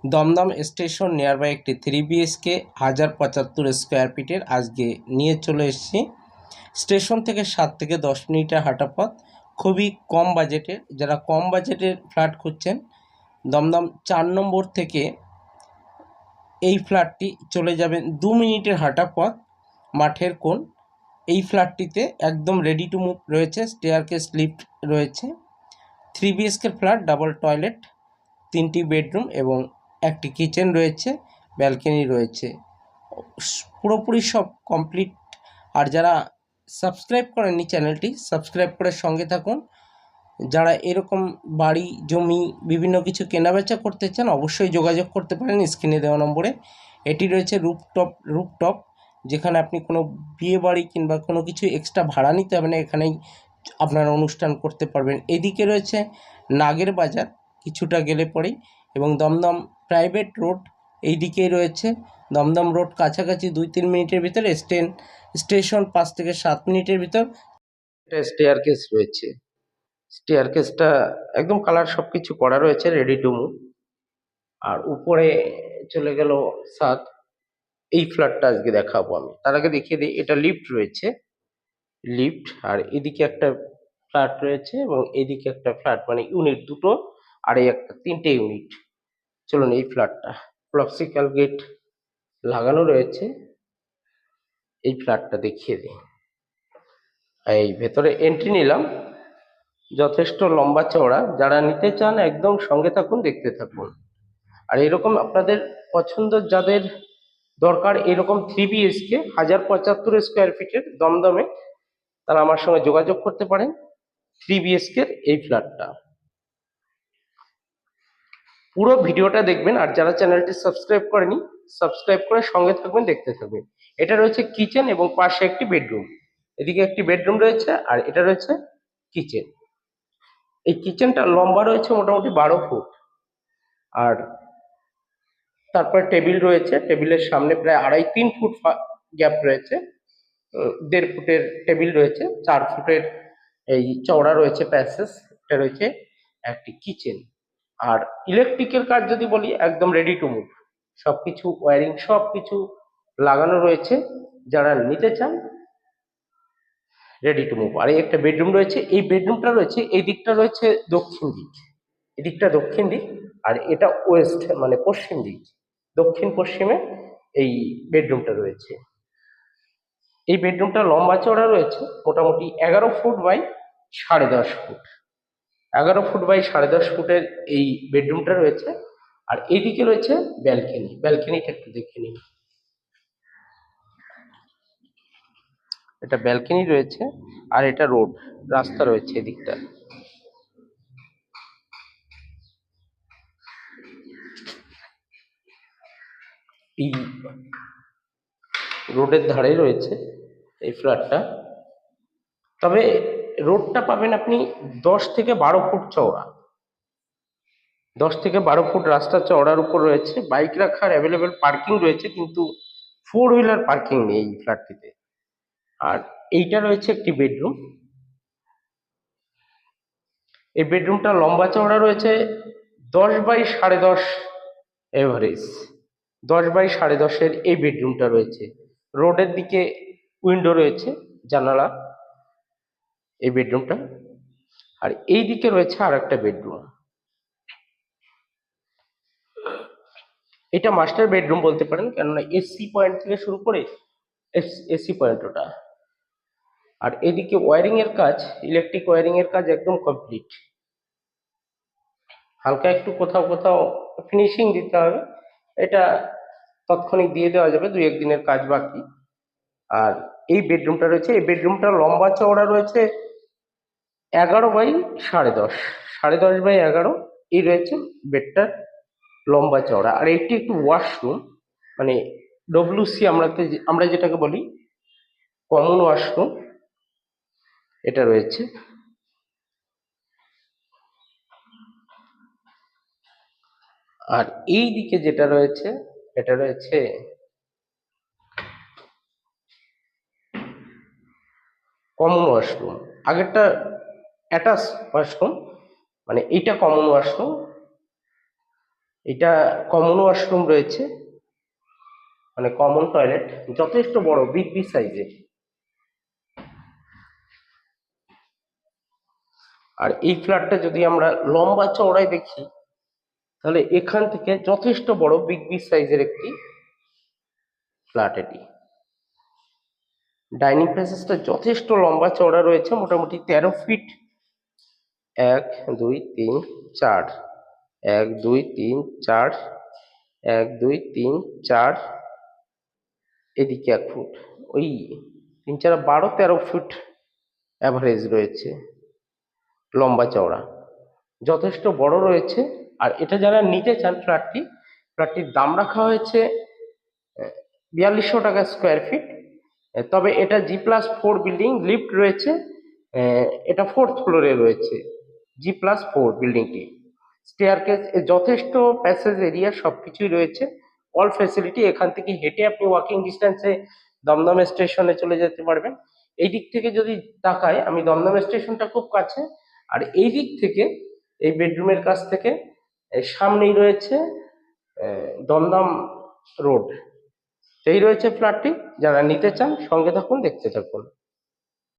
Dumdum station nearby একটি 3 BHK 1075 square ফিটের আজকে নিয়ে চলে এসেছি। স্টেশন থেকে 7 থেকে 10 মিনিটের হাঁটা পথ, খুবই কম বাজেটের। যারা কম বাজেটের ফ্ল্যাট খুঁজছেন, দমদম 4 নম্বর থেকে এই ফ্ল্যাটটি চলে যাবেন 2 মিনিটের হাঁটা পথ, মাঠের কোণ। এই ফ্ল্যাটটিতে একদম রেডি টু মুভ রয়েছে, স্টেয়ারকেস লিফট রয়েছে। 3 BHK ফ্ল্যাট, ডাবল টয়লেট, 3টি বেডরুম এবং একটি কিচেন রয়েছে, ব্যালকনি রয়েছে, পুরোপুরি সব কমপ্লিট। আর যারা সাবস্ক্রাইব করেননি চ্যানেলটি, সাবস্ক্রাইব করে সঙ্গে থাকুন। যারা এরকম বাড়ি জমি বিভিন্ন কিছু কেনাবেচা করতে চান, অবশ্যই যোগাযোগ করতে পারেন স্ক্রিনে দেওয়া নম্বরে। এটি রয়েছে রুপটপ, যেখানে আপনি কোনো বিয়ে বাড়ি কিংবা কোনো কিছু এক্সট্রা ভাড়া নিতে হবে না, এখানেই আপনারা অনুষ্ঠান করতে পারবেন। এদিকে রয়েছে নাগের বাজার, কিছুটা গেলে পরেই, এবং দমদম প্রাইভেট রোড এই দিকেই রয়েছে। দমদম রোড কাছাকাছি 2-3 মিনিটের ভিতরে, স্টেশন 5 থেকে 7 মিনিটের ভিতর। একটা স্টেয়ারকেস রয়েছে, স্টেয়ারকেসটা একদম কালার সব কিছু করা রয়েছে, রেডি টু মুভ। আর উপরে চলে গেল ছাদ। এই ফ্ল্যাটটা আজকে দেখাবো আমি। তার আগে দেখিয়ে দিই, এটা লিফট রয়েছে, লিফট। আর এদিকে একটা ফ্ল্যাট রয়েছে এবং এদিকে একটা ফ্ল্যাট, মানে ইউনিট দুটো, আর এই একটা, 3টে ইউনিট। চলুন, এই ফ্ল্যাটটা প্লক্সিক্যাল গেট লাগানো রয়েছে, এই ফ্ল্যাটটা দেখিয়ে দিই। এই ভেতরে এন্ট্রি নিলাম, যথেষ্ট লম্বা চওড়া। যারা নিতে চান একদম সঙ্গে থাকুন, দেখতে থাকুন। আর এরকম আপনাদের পছন্দ যাদের দরকার, এরকম 3 BHK 1075 স্কোয়ার ফিটের দমদমে, তারা আমার সঙ্গে যোগাযোগ করতে পারেন। 3 BHK এই ফ্ল্যাটটা, পুরো ভিডিওটা দেখবেন। আর যারা চ্যানেলটি সাবস্ক্রাইব করেনি, সাবস্ক্রাইব করে সঙ্গে থাকবেন, দেখতে থাকবেন। এটা রয়েছে কিচেন এবং পাশে একটি বেডরুম। এদিকে একটি বেডরুম রয়েছে আর এটা রয়েছে কিচেন। এই কিচেনটা লম্বা রয়েছে মোটামুটি 12 ফুট। আর তারপরে টেবিল রয়েছে, টেবিলের সামনে প্রায় 2.5-3 ফুট গ্যাপ রয়েছে। 1.5 ফুটের টেবিল রয়েছে, 4 ফুটের এই চওড়া রয়েছে প্যাসেজ। এটা রয়েছে একটি কিচেন। আর ইলেকট্রিকের কাজ যদি বলি, একদম রেডি টু মুভ, সবকিছু ওয়ারিং সবকিছু লাগানো রয়েছে। যারা নিতে চান, রেডি টু মুভ। আর এই একটা বেডরুম রয়েছে, এই বেডরুমটা রয়েছে, এই দিকটা রয়েছে দক্ষিণ দিক, এদিকটা দক্ষিণ দিক, আর এটা ওয়েস্ট মানে পশ্চিম দিক। দক্ষিণ পশ্চিমে এই বেডরুমটা রয়েছে। এই বেডরুমটা লম্বা চওড়া রয়েছে মোটামুটি 11 foot by 10.5 foot. 11 foot by 10.5 ফুটের এই বেডরুমটা রয়েছে। আর এইদিকে রয়েছে ব্যালকনি, ব্যালকনিটা একটু দেখে নিন। এটা ব্যালকনি রয়েছে, আর এটা রোড, রাস্তা রয়েছে এদিকটা। এই রোডের ধারে রয়েছে এই ফ্ল্যাটটা। তবে রোডটা পাবেন আপনি 10 থেকে 12 ফুট চওড়া। 10 থেকে 12 ফুট রাস্তা চওড়ার উপর রয়েছে। বাইক রাখার অ্যাভেলেবেল পার্কিং রয়েছে, কিন্তু 4 হুইলার পার্কিং নেই এই ফ্ল্যাটটিতে। আর এইটা রয়েছে একটি বেডরুম। এই বেডরুমটা লম্বা চওড়া রয়েছে 10 বাই 10.5 এভারেজ। 10 বাই 10.5-এর এই বেডরুমটা রয়েছে। রোডের দিকে উইন্ডো রয়েছে, জানালা, এই বেডরুমটা। আর এই দিকে রয়েছে আর একটা বেডরুম। এটা মাস্টার বেডরুম বলতে পারেন, কেননা এসি পয়েন্ট থেকে শুরু করে এসি পয়েন্ট ওটা। আর এদিকে ওয়ারিং এর কাজ, ইলেকট্রিক ওয়ারিং এর কাজ একদম কমপ্লিট। হালকা একটু কোথাও কোথাও ফিনিশিং দিতে হবে, এটা তৎক্ষণিক দিয়ে দেওয়া যাবে, 2-1 দিনের কাজ বাকি। আর এই বেডরুমটা রয়েছে, এই বেডরুমটা লম্বা চওড়া রয়েছে 11 বাই 10.5, 10.5 বাই 11 এই রয়েছে বেডটার লম্বা চওড়া। আর এটি একটু ওয়াশরুম, মানে ডব্লিউসি আমরা যেটাকে বলি, কমন ওয়াশরুম, এটা রয়েছে। আর এই দিকে যেটা রয়েছে, এটা রয়েছে কমন ওয়াশরুম। আগেরটা অ্যাটাচ ওয়াশরুম, মানে এইটা কমন ওয়াশরুম। এটা কমন ওয়াশরুম রয়েছে, মানে কমন টয়লেট, যথেষ্ট বড়, বিগ সাইজের। আর এই ফ্ল্যাটটা যদি আমরা লম্বা চওড়ায় দেখি, তাহলে এখান থেকে যথেষ্ট বড়, বিগ সাইজের একটি ফ্ল্যাট এটি। ডাইনিং প্যাসেজটা যথেষ্ট লম্বা চওড়া রয়েছে, মোটামুটি 13 ফিট। 1 2 3 4, 1 2 3 4, 1 2 3 4, এদিকে 1 ফুট, ওই 3 4 12 13 ফুট অ্যাভারেজ রয়েছে লম্বা চওড়া, যথেষ্ট বড় রয়েছে। আর এটা যারা নিতে চান ফ্ল্যাটটির দাম রাখা হয়েছে 4200 টাকা স্কোয়ার ফিট। তবে এটা G+4 বিল্ডিং, লিফট রয়েছে, এটা 4th ফ্লোরে রয়েছে, G+4 বিল্ডিংটি। স্টেয়ারকেস, যথেষ্ট প্যাসেজ এরিয়া, সবকিছুই রয়েছে, অল ফ্যাসিলিটি। এখান থেকে হেঁটে আপনি ওয়াকিং ডিস্টেন্সে দমদম স্টেশনে চলে যেতে পারবেন। এই দিক থেকে যদি তাকাই আমি, দমদম স্টেশনটা খুব কাছে। আর এই দিক থেকে, এই বেডরুমের কাছ থেকে সামনেই রয়েছে দমদম রোড। এই রয়েছে ফ্ল্যাটটি, যারা নিতে চান সঙ্গে থাকুন, দেখতে থাকুন।